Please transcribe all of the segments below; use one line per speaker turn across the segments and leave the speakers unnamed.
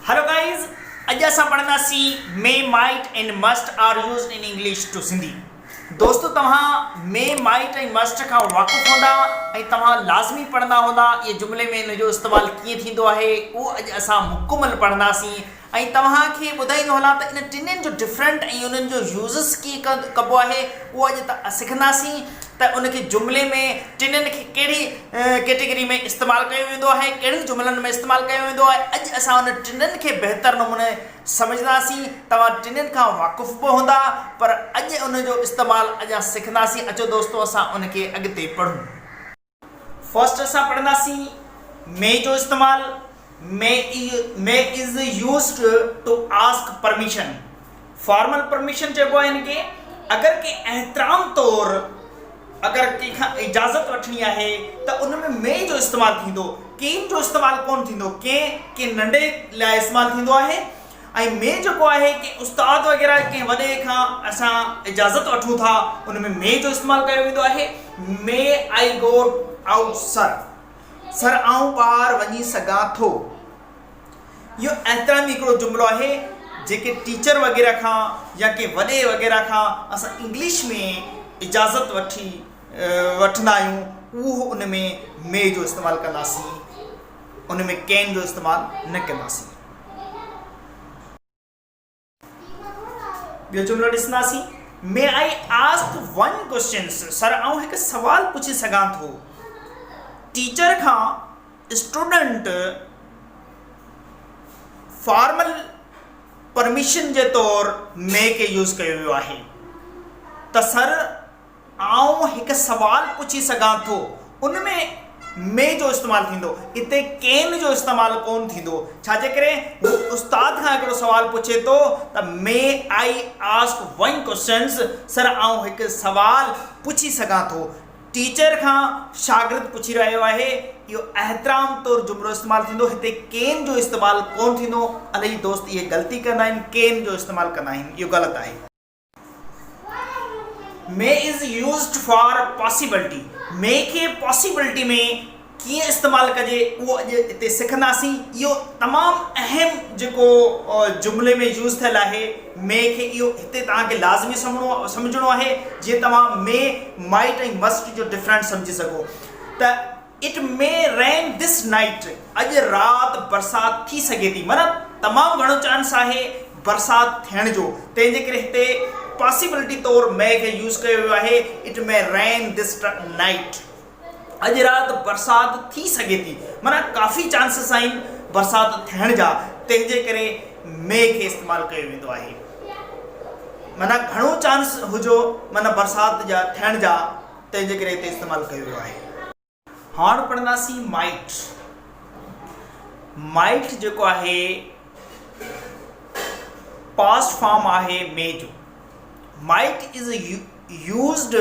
Hello guys, अॼु असां पढ़ंदासीं may might and must are used in English to Sindhi. दोस्तों तव्हां मे माइट ऐं मस्ट खां वाक़ुफ़ हूंदा ऐं तव्हां लाज़मी पढ़ंदा हूंदा इहे जुमिले में इन जो इस्तेमालु कीअं थींदो आहे उहो अॼु असां मुकमल पढ़ंदासीं ऐं तव्हांखे ॿुधाईंदो हलां त इन टिनिनि जो डिफरेंट ऐं उन्हनि जो यूज़स कीअं कबो आहे उहो अॼु सिखंदासीं त उनखे जुमिले में टिनिनि खे कहिड़ी कैटेगरी में इस्तेमालु कयो वेंदो आहे, कहिड़ियुनि जुमिलनि में इस्तेमालु कयो वेंदो आहे। अॼु असां उन टिनिनि खे बहितर नमूने सम्झंदासीं। तव्हां टिनिनि खां वाक़ुफ़ बि हूंदा पर अॼु उन जो इस्तेमालु अॼु सिखंदासीं। अचो दोस्तों असां उनखे अॻिते पढ़ूं। फर्स्ट असां पढ़ंदासीं मे जो इस्तेमालु। May is used to ask permission. Formal permission चइबो आहे हिनखे। अगरि के एहतराम तौर अगर कंहिंखां इजाज़त वठणी आहे त उन में मे जो इस्तेमालु थींदो, केन जो इस्तेमालु कोन थींदो। के नंढे लाइ इस्तेमालु थींदो आहे ऐं मे जेको आहे के उस्ताद वग़ैरह कंहिं वॾे खां असां इजाज़त वठूं था उन में मे जो इस्तेमालु कयो वेंदो आहे। मे आई गो आउट सर आऊं ॿाहिरि वञी सघां थो। इहो एहतरामी हिकिड़ो जुमिलो आहे जेके टीचर वग़ैरह खां या के वॾे वग़ैरह खां असां इंग्लिश में इजाज़त वठंदा आहियूं उहो उन में मे जो इस्तेमालु कंदासीं, उन में कैन जो इस्तेमालु न कंदासीं। ॿियो जुमिलो ॾिसंदासीं। May I ask one question. Sir आऊं हिकु सवालु पुछी सघां थो। टीचर खां स्टूडेंट फॉर्मल परमिशन जे तौरु मे खे यूज़ कयो वियो आहे त सर आऊं हिकु सवालु पुछी सघां थो, उन में मे जो इस्तेमालु थींदो। इते कैन जो इस्तेमालु कोन थींदो। छाजे करे हू उस्ताद खां हिकिड़ो सवालु पुछे थो त may I ask one question. Sir आऊं हिकु सवालु पुछी सघां थो। टीचर खां शागिर्द पुछी रहियो आहे, इहो एहतराम तौरु जुमिलो इस्तेमालु थींदो। हिते कैन जो इस्तेमालु कोन थींदो। इलाही दोस्त इहे ग़लती कंदा आहिनि, कैन जो इस्तेमालु कंदा आहिनि, इहो ग़लति आहे। मे इज़ यूज्ड फॉर पॉसिबिलिटी। मे खे पॉसिबिलिटी में कीअं इस्तेमालु कजे उहो अॼु हिते सिखंदासीं। इहो तमामु अहम जेको जुमिले में यूज़ थियलु आहे मे खे, इहो हिते तव्हांखे लाज़मी सम्झणो आहे जीअं तव्हां मे माइट ऐं मस्ट जो डिफरेंट सम्झी सघो। त it may rain this night. अॼु राति बरसाति थी सघे थी, माना तमामु घणो चांस आहे बरसाति थियण जो। तंहिंजे करे हिते पॉसिबिलिटी तौरु मे खे यूज़ कयो वियो आहे। It may rain this night. अॼु राति बरसाति थी सघे थी, माना काफ़ी चांसिस आहिनि बरसाति थियण जा। तंहिंजे करे मे खे इस्तेमालु कयो वेंदो आहे। माना घणो चांस हुजो माना बरसाति जा थियण जा, तंहिंजे करे हिते इस्तेमालु कयो वियो आहे। हाणे पढ़ंदासीं माइट। माइट जेको आहे पास्ट फॉर्म आहे मे जो। माइट इज़ यूज्ड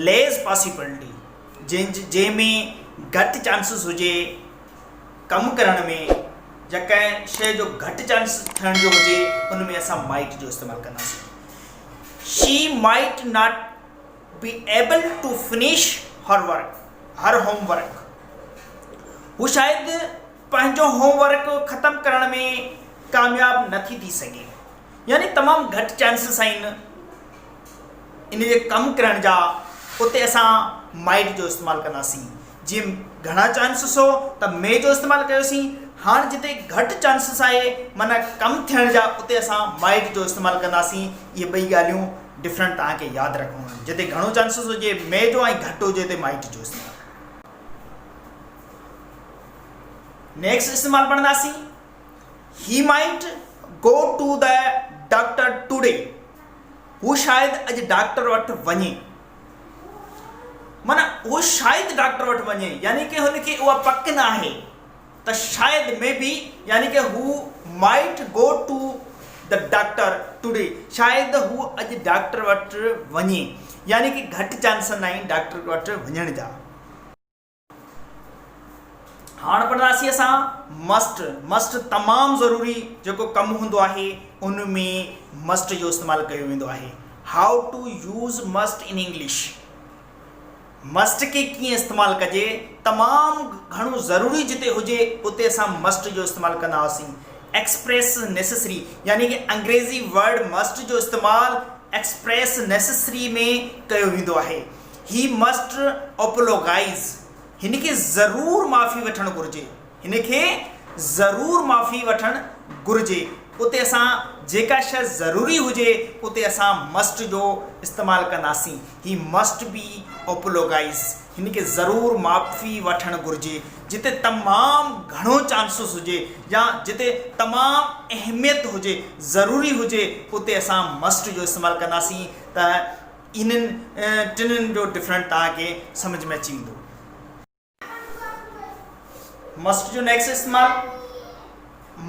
लेस पॉसिबिलिटी, जंहिंमें घटि चांसिस हुजे कमु करण में, या कंहिं शइ जो घटि चांस थियण जो हुजे उन में असां माइट जो इस्तेमालु कंदासीं। She might not be able to finish her homework. हू शायदि पंहिंजो होमवर्क ख़तमु करण में कामयाबु नथी थी सघे। यानी तमामु घटि चांसिस आहिनि इन जे कमु करण जा, उते असां माइट जो इस्तेमालु कंदासीं। जीअं घणा चांसिस हो त मे जो इस्तेमालु कयोसीं। हाणे जिते घटि चांसिस आहे माना कमु थियण जा, उते असां माइट जो इस्तेमालु कंदासीं। इहे ॿई ॻाल्हियूं डिफरेंट तव्हांखे यादि रखणियूं आहिनि। जिते घणो चांसिस हुजे मे जो ऐं घटि हुजे ते माइट जो इस्तेमालु। नेक्स्ट इस्तेमालु पढ़ंदासीं। He might go to the doctor today. हू शायदि अॼु डॉक्टर वटि वञे। माना हू शायदि डॉक्टर वटि वञे, यानी कि हुनखे उहा पक न आहे त शायदि मे बी, यानी कि हू might go to the doctor today. शायदि हू अॼु डॉक्टर वटि वञे, यानी कि घटि चांस आहिनि डॉक्टर वटि वञण जा। हाणे पढ़ंदासीं असां मस्ट। मस्ट तमामु ज़रूरी जेको कमु हूंदो आहे उन में मस्ट जो इस्तेमालु कयो वेंदो आहे। How to use must in English. Must के कीअं इस्तेमालु कजे, तमामु घणो ज़रूरी जिते हुजे उते असां मस्ट जो इस्तेमालु कंदा हुआसीं। एक्सप्रेस नेसेसरी, यानी कि अंग्रेज़ी वर्ड मस्ट जो इस्तेमाल एक्सप्रेस नेसेसरी में कयो वेंदो आहे। ही मस्ट अपोलोगाइज़, हिन खे ज़रूर माफ़ी वठणु घुरिजे, हिन खे ज़रूर माफ़ी वठणु घुरिजे। उते असां जेका शइ ज़रूरी हुजे उते असां मस्ट जो इस्तेमालु कंदासीं। ही मस्ट बी अपोलोगाइज़, हिन खे ज़रूर माफ़ी वठणु घुरिजे। जिते तमामु घणो चांसिस हुजे या जिते तमामु अहमियत हुजे, ज़रूरी हुजे, उते असां मस्ट जो इस्तेमालु कंदासीं। त इन्हनि टिनिनि जो डिफरेंट तव्हांखे सम्झ में अची वेंदो। मस्ट जो नेक्स्ट इस्तेमालु,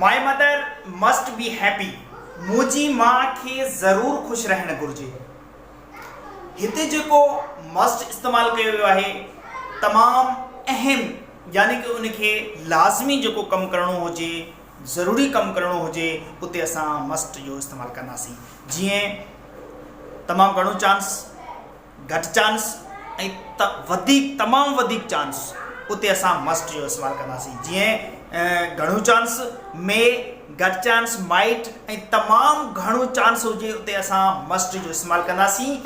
my mother must be happy, मुंहिंजी माउ खे ज़रूर ख़ुशि रहणु घुरिजे। हिते जेको मस्ट इस्तेमालु कयो वियो आहे तमामु अहम, यानी कि उनखे लाज़मी जेको कमु करिणो हुजे, ज़रूरी कमु करिणो हुजे, उते असां मस्ट जो इस्तेमालु कंदासीं। जीअं तमामु घणो चांस, घटि चांस ऐं तमामु वधीक चांस, उते असां मस्ट जो इस्तेमालु कंदासीं। जीअं घणो चांस में, घटि चांस माइट ऐं तमामु घणो चांस हुजे उते असां मस्ट जो इस्तेमालु कंदासीं।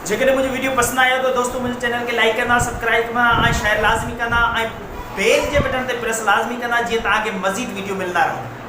जेकॾहिं मुंहिंजो वीडियो पसंदि आयो त दोस्तों मुंहिंजे चैनल खे लाइक कंदा, सब्सक्राइब कंदा ऐं शेयर लाज़मी कंदा ऐं बेल जे बटन ते प्रेस लाज़मी कंदा जीअं तव्हांखे मज़ीद वीडियो मिलंदा रहनि।